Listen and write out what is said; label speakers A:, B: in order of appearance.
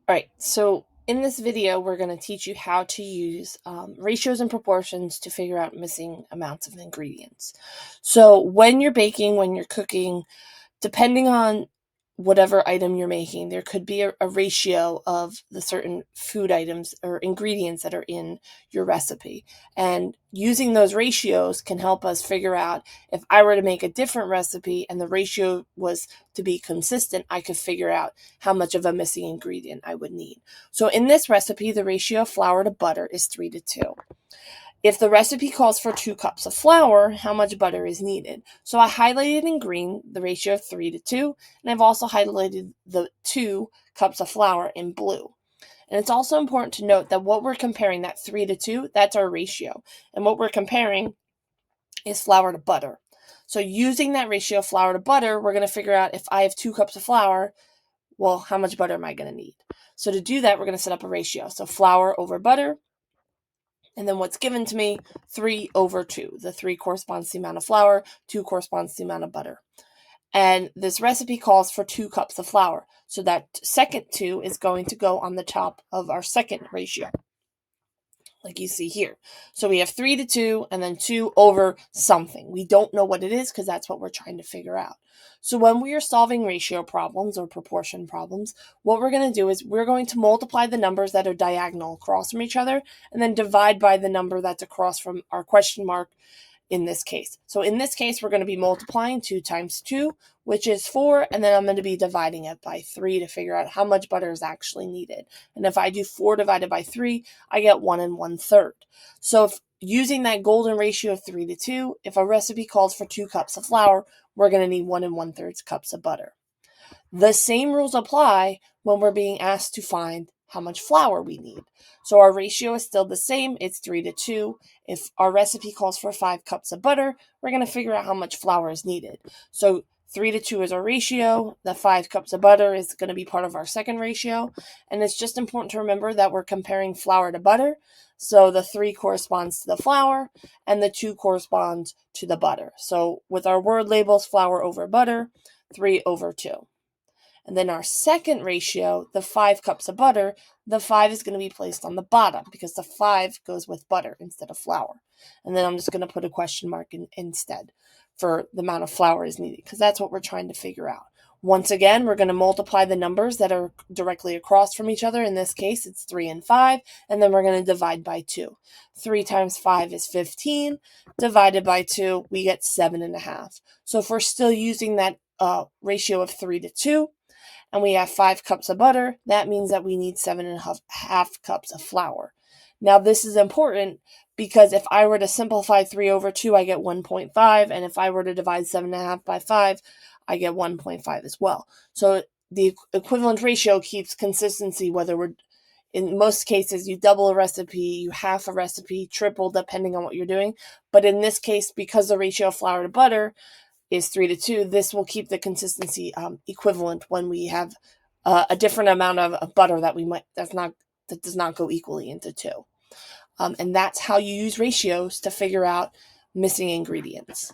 A: All right, so in this video, we're going to teach you how to use ratios and proportions to figure out missing amounts of ingredients. So when you're baking, when you're cooking, depending on whatever item you're making, there could be a ratio of the certain food items or ingredients that are in your recipe. And using those ratios can help us figure out if I were to make a different recipe and the ratio was to be consistent, I could figure out how much of a missing ingredient I would need. So in this recipe, the ratio of flour to butter is 3 to 2. If the recipe calls for 2 cups of flour, how much butter is needed? So I highlighted in green the ratio of 3 to 2, and I've also highlighted the 2 cups of flour in blue. And it's also important to note that what we're comparing, that 3 to 2, that's our ratio. And what we're comparing is flour to butter. So using that ratio of flour to butter, we're going to figure out if I have 2 cups of flour, well, how much butter am I going to need? So to do that, we're going to set up a ratio. So flour over butter. And then what's given to me, 3 over 2. The 3 corresponds to the amount of flour, 2 corresponds to the amount of butter. And this recipe calls for 2 cups of flour. So that second 2 is going to go on the top of our second ratio, like you see here. So we have 3 to 2 and then 2 over something. We don't know what it is because that's what we're trying to figure out. So when we are solving ratio problems or proportion problems, what we're going to do is we're going to multiply the numbers that are diagonal across from each other and then divide by the number that's across from our question mark in this case. So in this case, we're going to be multiplying 2 times 2, which is 4, and then I'm going to be dividing it by 3 to figure out how much butter is actually needed. And if I do 4 divided by 3, I get 1 1/3. So if using that golden ratio of 3 to 2, if a recipe calls for 2 cups of flour, we're going to need 1 1/3 cups of butter. The same rules apply when we're being asked to find how much flour we need. So our ratio is still the same. It's 3 to 2. If our recipe calls for 5 cups of butter, we're going to figure out how much flour is needed. So 3 to 2 is our ratio. The 5 cups of butter is going to be part of our second ratio. And it's just important to remember that we're comparing flour to butter. So the 3 corresponds to the flour and the 2 corresponds to the butter. So with our word labels, flour over butter, 3 over 2. And then our second ratio, the 5 cups of butter, the 5 is going to be placed on the bottom because the 5 goes with butter instead of flour. And then I'm just going to put a question mark instead for the amount of flour is needed because that's what we're trying to figure out. Once again, we're going to multiply the numbers that are directly across from each other. In this case, it's 3 and 5, and then we're going to divide by 2. 3 times 5 is 15. Divided by 2, we get 7.5. So if we're still using that ratio of 3 to 2, and we have 5 cups of butter, that means that we need 7.5 cups of flour. Now, this is important because if I were to simplify 3 over 2, I get 1.5, and if I were to divide 7.5 by 5, I get 1.5 as well. So the equivalent ratio keeps consistency whether we're, in most cases, you double a recipe, you half a recipe, triple, depending on what you're doing. But in this case, because the ratio of flour to butter is 3 to 2, this will keep the consistency equivalent when we have a different amount of butter that does not go equally into 2. And that's how you use ratios to figure out missing ingredients.